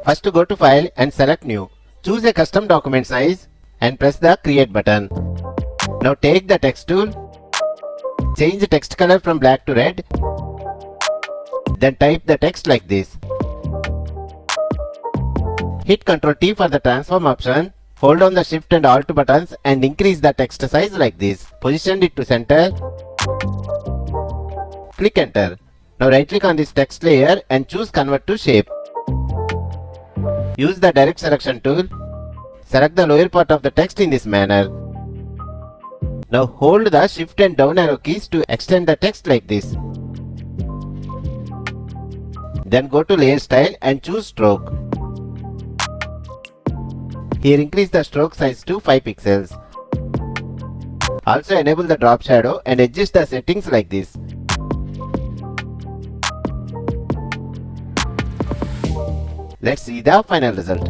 First go to File and select New. Choose a custom document size and press the Create button. Now take the text tool, change the text color from black to red, then type the text like this. Hit Ctrl T for the transform option. Hold on the Shift and Alt buttons and increase the text size like this. Position it to center. Click Enter. Now right click on this text layer and choose Convert to Shape. Use the Direct Selection tool. Select the lower part of the text in this manner. Now hold the Shift and down arrow keys to extend the text like this. Then go to Layer Style and choose Stroke. Here increase the stroke size to 5 pixels. Also enable the drop shadow and adjust the settings like this. Let's see the final result.